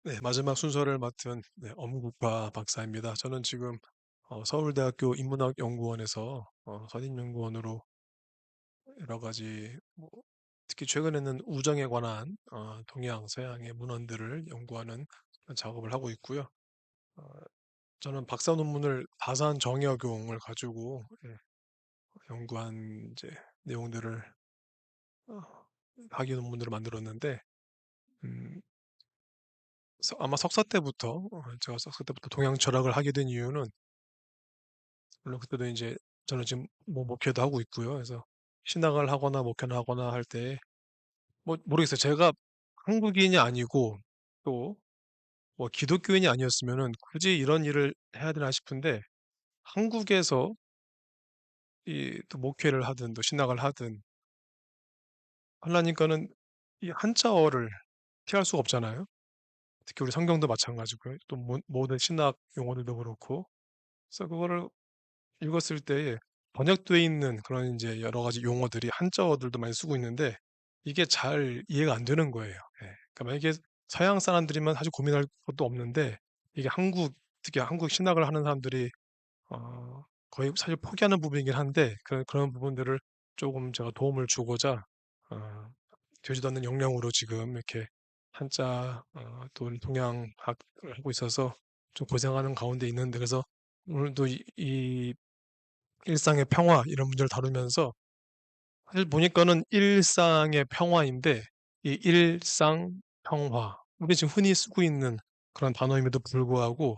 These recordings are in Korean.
네, 마지막 순서를 맡은 엄국화 박사입니다. 저는 지금 서울대학교 인문학연구원에서 선임연구원으로 여러 가지 특히 최근에는 우정에 관한 동양, 서양의 문헌들을 연구하는 작업을 하고 있고요. 어, 저는 박사 논문을 다산 정약용을 가지고 연구한 이제 내용들을 어, 학위 논문으로 만들었는데 음, 아마 석사 때부터 제가 석사 때부터 동양 철학을 하게 된 이유는 물론 그때도 이제 저는 지금 뭐 목회도 하고 있고요. 그래서 신학을 하거나 목회를 하거나 할 때 뭐 모르겠어요. 제가 한국인이 아니고 또 뭐 기독교인이 아니었으면은 굳이 이런 일을 해야 되나 싶은데 한국에서 이 또 목회를 하든 또 신학을 하든 하려니까는 이 한자어를 피할 수가 없잖아요. 특히 우리 성경도 마찬가지고요. 또 모든 신학 용어들도 그렇고 그래서 그거를 읽었을 때 번역되어 있는 그런 이제 여러 가지 용어들이 한자어들도 많이 쓰고 있는데 이게 잘 이해가 안 되는 거예요. 예. 그러니까 만약에 서양 사람들이면 사실 고민할 것도 없는데 이게 특히 한국 신학을 하는 사람들이 거의 사실 포기하는 부분이긴 한데 그런 부분들을 조금 제가 도움을 주고자 어, 되지도 않는 역량으로 지금 이렇게 한자 또 동양학을 하고 있어서 좀 고생하는 가운데 있는데 그래서 오늘도 이 일상의 평화 이런 문제를 다루면서 사실 보니까는 일상의 평화인데 이 일상 평화 우리 지금 흔히 쓰고 있는 그런 단어임에도 불구하고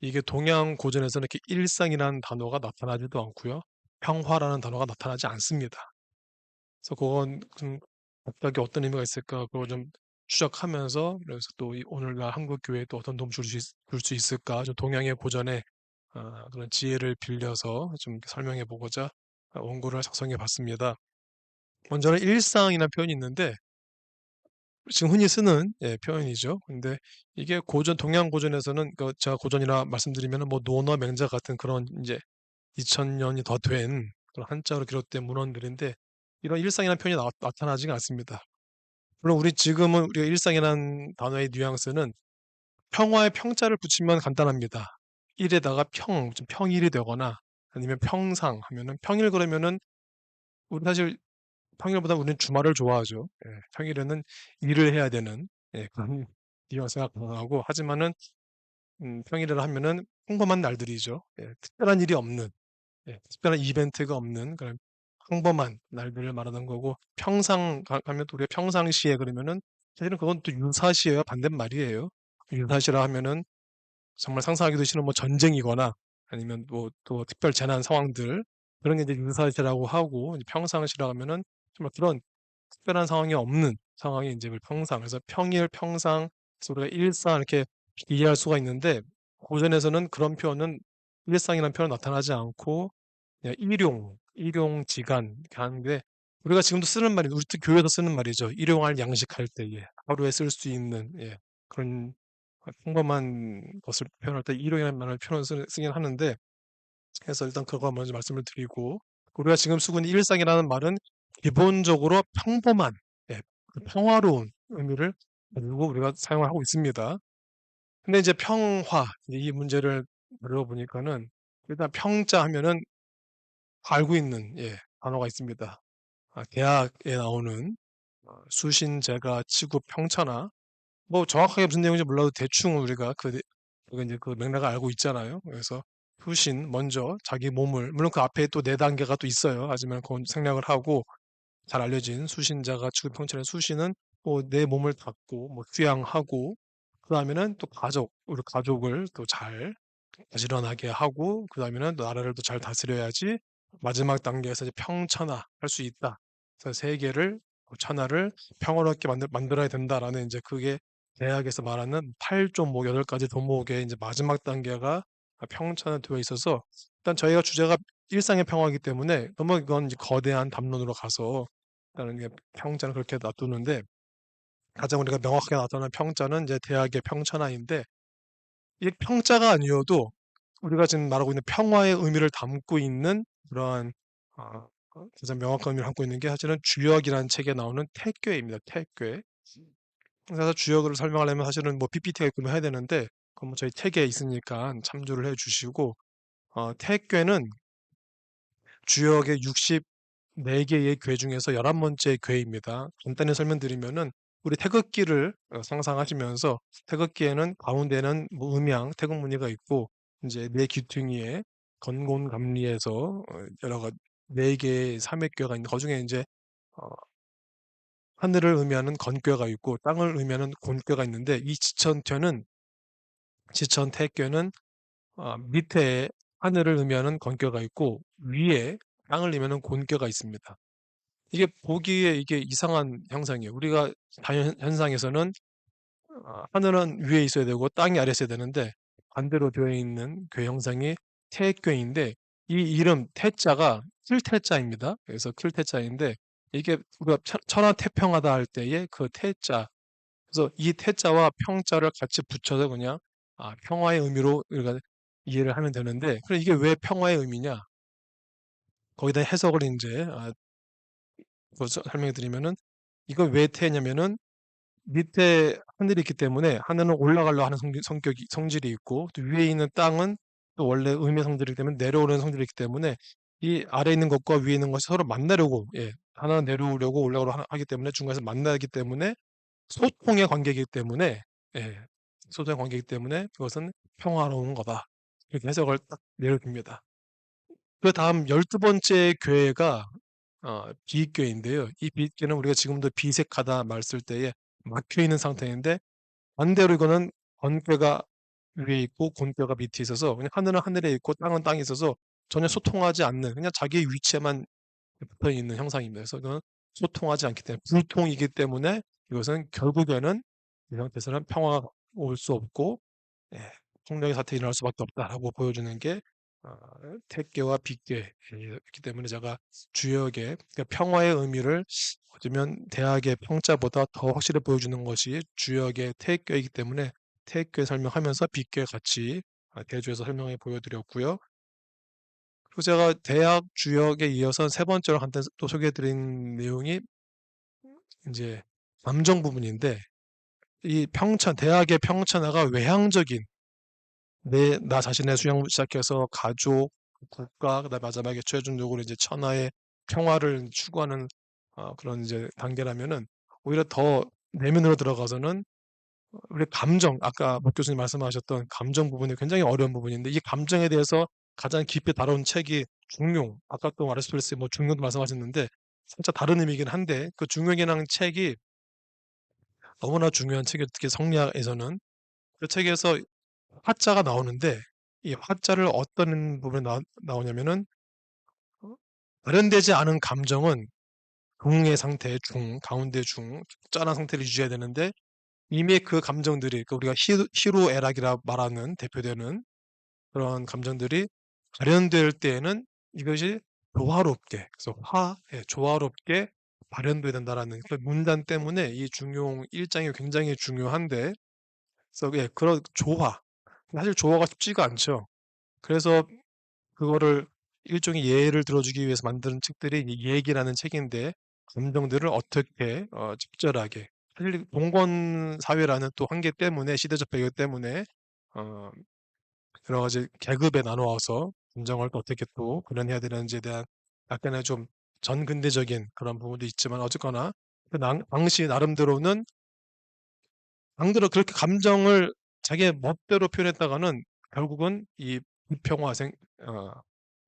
이게 동양 고전에서는 이렇게 일상이라는 단어가 나타나지도 않고요. 평화라는 단어가 나타나지 않습니다. 그래서 그건 좀 갑자기 어떤 의미가 있을까 그걸 좀 추적하면서 그래서 또 오늘날 한국 교회에 또 어떤 도움 줄수 있을까 좀 동양의 고전의 그런 지혜를 빌려서 좀 설명해 보고자 원고를 작성해 봤습니다. 먼저는 일상이라는 표현이 있는데 지금 흔히 쓰는 표현이죠. 근데 이게 동양 고전에서는 제가 고전이라 말씀드리면은 뭐 노나 맹자 같은 그런 이제 2000년이 더 된 그런 한자로 기록된 문헌들인데 이런 일상이라는 표현이 나타나지가 않습니다. 물론 우리가 일상이라는 단어의 뉘앙스는 평화의 평자를 붙이면 간단합니다. 일에다가 좀 평일이 되거나 아니면 평상 하면은 평일 그러면은 우리 사실 평일보다 우리는 주말을 좋아하죠. 평일에는 일을 해야 되는 그런 뉘앙스가 강하고 하지만은 평일이라 하면은 평범한 날들이죠. 특별한 일이 없는 특별한 이벤트가 없는 그런 평범한 날들을 말하는 거고 가면 또 우리가 평상시에 그러면은 사실은 그건 또 유사시에와 반대말이에요. 유사시라 하면은 정말 상상하기도 싫은 뭐 전쟁이거나 아니면 뭐 또 특별 재난 상황들 그런 게 이제 유사시라고 하고 이제 평상시라 하면은 정말 그런 특별한 상황이 없는 상황이 이제 그 평상 그래서 평일 평상 그래서 우리가 일상 이렇게 이해할 수가 있는데 고전에서는 그런 표현은 일상이라는 표현 나타나지 않고 그냥 일용지간 이렇게 하는데 우리가 지금도 쓰는 말이 우리 교회에서 쓰는 말이죠. 일용할 양식할 때에 하루에 쓸 수 있는 그런 평범한 것을 표현할 때 일용이라는 말을 쓰긴 하는데 그래서 일단 그거 먼저 말씀을 드리고 우리가 지금 쓰고 있는 일상이라는 말은 기본적으로 평범한 그 평화로운 의미를 가지고 우리가 사용을 하고 있습니다. 근데 이제 이제 이 문제를 다뤄보니까는 일단 평자 하면은 알고 있는 단어가 있습니다. 대학에 나오는 수신제가 치구 평차나 뭐 정확하게 무슨 내용인지 몰라도 대충 우리가 그 이제 그 맥락을 알고 있잖아요. 그래서 수신 먼저 자기 몸을 물론 그 앞에 또 네 단계가 또 있어요. 하지만 그건 생략을 하고 잘 알려진 수신자가 치구 평차의 수신은 뭐 내 몸을 닦고 뭐 휴양하고 그다음에는 또 우리 가족을 또 잘 가지런하게 하고 그다음에는 나라를 또 잘 다스려야지 마지막 단계에서 이제 평천하 할 수 있다. 그래서 세계를 천하를 평화롭게 만들어야 된다라는 이제 그게 대학에서 말하는 8조목 8가지 도목의 이제 마지막 단계가 평천하되어 있어서 일단 저희가 주제가 일상의 평화이기 때문에 너무 이건 이제 거대한 담론으로 가서 일단은 이게 평자는 그렇게 놔두는데 가장 우리가 명확하게 나타나는 평자는 이제 대학의 평천하인데 이게 평자가 아니어도 우리가 지금 말하고 있는 평화의 의미를 담고 있는 그러한 가장 명확한 의미를 담고 있는 게 사실은 주역이라는 책에 나오는 택괴입니다. 택괴. 그래서 주역을 설명하려면 사실은 뭐 PPT가 있고 뭐 해야 되는데 그건 뭐 저희 책에 있으니까 참조를 해 주시고 태괴는 주역의 64개의 괴 중에서 11번째 괴입니다. 간단히 설명드리면은 우리 태극기를 상상하시면서 태극기에는 가운데는 뭐 음양, 태극 무늬가 있고 이제 네 귀퉁이에 건곤감리에서 여러 가지 네 개의 삼획괴가 있는데 그중에 이제 어, 하늘을 의미하는 건괴가 있고 땅을 의미하는 곤괴가 있는데 이 지천태괴는 밑에 하늘을 의미하는 건괴가 있고 위에 땅을 의미하는 곤괴가 있습니다. 이게 보기에 이게 이상한 형상이에요. 우리가 자연 현상에서는 하늘은 위에 있어야 되고 땅이 아래에 있어야 되는데 반대로 되어 있는 그 형상이 태괴인데 이 이름 태자가 킬태자입니다. 그래서 킬태자인데 이게 우리가 천하태평하다 할 때의 그 태자 그래서 이 태자와 평자를 같이 붙여서 그냥 평화의 의미로 우리가 이해를 하면 되는데 그럼 이게 왜 평화의 의미냐? 거기다 해석을 이제 설명해 드리면은 이걸 왜 태냐면은 밑에 하늘이 있기 때문에 하늘은 올라가려 하는 성질이 있고 또 위에 있는 땅은 또 원래 음의 성질이기 때문에 내려오는 성질이 있기 때문에 이 아래 있는 것과 위에 있는 것이 서로 만나려고 하나는 내려오려고 올라가려고 하기 때문에 중간에서 만나기 때문에 소통의 관계이기 때문에 예, 소통의 관계이기 때문에 그것은 평화로운 거다. 이렇게 해석을 딱 내려줍니다. 그 다음 12번째 괴가 비익괴인데요. 이 비익괴는 우리가 지금도 비색하다 말 쓸 때에 막혀 있는 상태인데 반대로 이거는 건괴가 위에 있고 곤괴가 밑에 있어서 그냥 하늘은 하늘에 있고 땅은 땅에 있어서 전혀 소통하지 않는 그냥 자기의 위치에만 붙어 있는 형상입니다. 그래서 이건 소통하지 않기 때문에 불통이기 때문에 이것은 결국에는 이 상태에서는 평화가 올 수 없고 예, 폭력의 사태가 일어날 수밖에 없다라고 보여주는 게 어, 택계와 빅계이기 때문에 제가 주역의 그러니까 평화의 의미를 어쩌면 대학의 평자보다 더 확실히 보여주는 것이 주역의 택계이기 때문에 택계 설명하면서 빅계 같이 대주에서 설명해 보여드렸고요. 그리고 제가 대학 주역에 이어서 세 번째로 간단히 또 소개해드린 내용이 이제 감정 부분인데 이 대학의 평천화가 외향적인 나 자신의 수양부터 시작해서 가족, 국가, 그다음에 마지막에 최종적으로 이제 천하의 평화를 추구하는 그런 이제 단계라면은 오히려 더 내면으로 들어가서는 우리 감정, 아까 목 교수님 말씀하셨던 감정 부분이 굉장히 어려운 부분인데 이 감정에 대해서 가장 깊이 다룬 책이 중용, 아까 또 아리스토텔레스 뭐 중용도 말씀하셨는데 살짝 다른 의미이긴 한데 그 중용이라는 책이 너무나 중요한 책이에요. 특히 성리학에서는 그 책에서 화자가 나오는데 이 화자를 어떤 부분에 나오냐면은 어, 발현되지 않은 감정은 중의 상태, 가운데 적절한 상태를 유지해야 되는데 이미 그 감정들이 그 우리가 희로애락이라 말하는 대표되는 그런 감정들이 발현될 때에는 이것이 조화롭게 그래서 조화롭게 발현돼야 된다라는 그 문단 때문에 이 중용 일장이 굉장히 중요한데 그래서 그런 조화 사실 조화가 쉽지가 않죠. 그래서 그거를 일종의 예를 들어주기 위해서 만드는 책들이 이 얘기라는 책인데 감정들을 어떻게 적절하게 사실 봉건 사회라는 또 한계 때문에 시대적 배경 때문에 어, 여러 가지 계급에 나누어서 감정을 또 어떻게 또 구현해야 되는지에 대한 약간의 좀 전근대적인 그런 부분도 있지만 어쨌거나 그 당시 나름대로는 당대로 그렇게 감정을 자기의 멋대로 표현했다가는 결국은 이 불평화 어,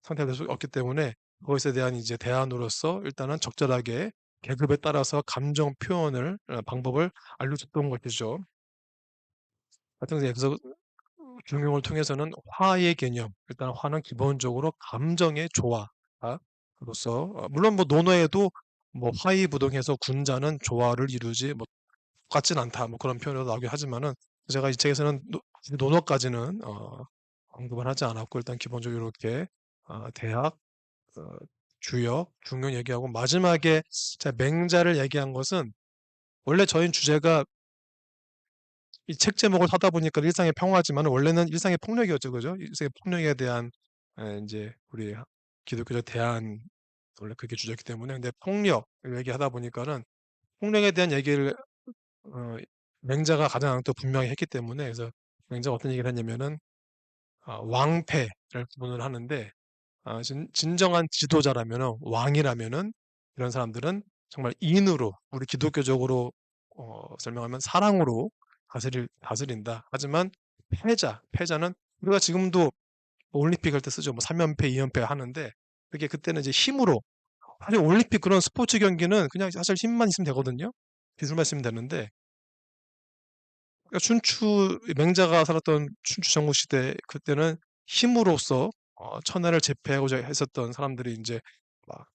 상태가 될 수 없기 때문에 그것에 대한 이제 대안으로서 일단은 적절하게 계급에 따라서 감정 표현을 방법을 알려줬던 것이죠. 하여튼 그래서 중용을 통해서는 화의 개념, 일단 화는 기본적으로 감정의 조화로서 물론 뭐 논어에도 뭐 화의부동해서 군자는 조화를 이루지 뭐 똑같진 않다 뭐 그런 표현으로 나오긴 하지만은 제가 이 책에서는 논어까지는 언급을 하지 않았고 일단 기본적으로 이렇게 대학 어, 주역, 중요 얘기하고 마지막에 제가 맹자를 얘기한 것은 원래 저희 주제가 이 책 제목을 하다 보니까 일상의 평화지만 원래는 일상의 폭력이었죠, 그죠? 일상의 폭력에 대한 이제 우리 기독교적 대안 원래 그게 주제였기 때문에 근데 폭력을 얘기하다 보니까는 폭력에 대한 얘기를 어, 맹자가 가장 또 분명히 했기 때문에 그래서 맹자가 어떤 얘기를 했냐면은 왕패를 구분을 하는데 진정한 지도자라면은 왕이라면은 이런 사람들은 정말 인으로 우리 기독교적으로 설명하면 사랑으로 다스린다. 하지만 패자는 우리가 지금도 올림픽 할 때 쓰죠. 뭐 3연패, 2연패 하는데 그게 그때는 이제 힘으로 사실 올림픽 그런 스포츠 경기는 그냥 사실 힘만 있으면 되거든요. 기술만 있으면 되는데 그러니까 맹자가 살았던 춘추 전국시대 그때는 힘으로써 천하를 제패하고자 했었던 사람들이 이제 막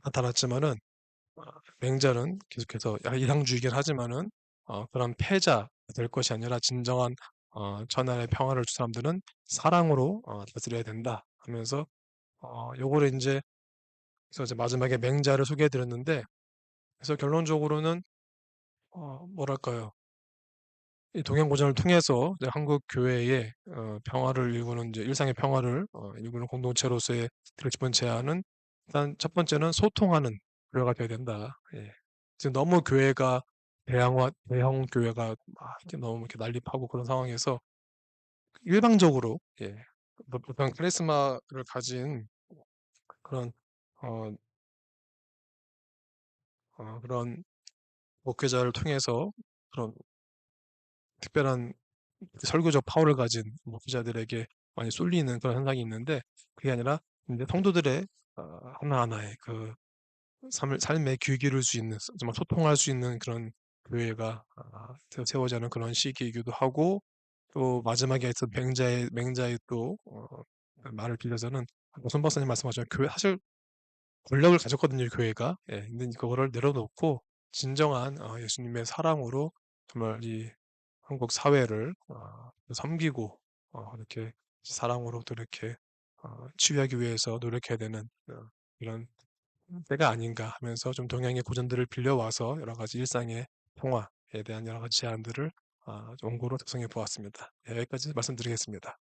나타났지만은 어, 맹자는 계속해서 약간 이상주의긴 하지만은 그런 패자 될 것이 아니라 진정한 천하의 평화를 줄 사람들은 사랑으로 다스려야 된다 하면서 요거를 이제 그래서 이제 마지막에 맹자를 소개해 드렸는데 그래서 결론적으로는 뭐랄까요? 이 동행보전을 통해서 이제 한국 교회의 평화를 일구는 이제 일상의 평화를 일구는 공동체로서의 가장 기본 제안은 일단 첫 번째는 소통하는 교회가 돼야 된다. 예. 지금 너무 교회가 대형 교회가 막 이렇게 너무 이렇게 난립하고 그런 상황에서 일방적으로 예. 보통 카리스마를 가진 그런 어, 그런 목회자를 통해서 그런 특별한 설교적 파워를 가진 목회자들에게 많이 쏠리는 그런 현상이 있는데 그게 아니라 이제 성도들의 하나하나의 그 삶에 귀 기울일 수 있는 정말 소통할 수 있는 그런 교회가 세워지는 그런 시기이기도 하고 또 마지막에 했던 맹자의 또 말을 빌려서는 아까 손 박사님 말씀하신 교회 사실 권력을 가졌거든요 교회가 예, 근데 그거를 내려놓고 진정한 예수님의 사랑으로 정말 이 한국 사회를 섬기고 이렇게 사랑으로 또 이렇게 치유하기 위해서 노력해야 되는 이런 때가 아닌가 하면서 좀 동양의 고전들을 빌려와서 여러 가지 일상의 평화에 대한 여러 가지 제안들을 원고로 작성해 보았습니다. 네, 여기까지 말씀드리겠습니다.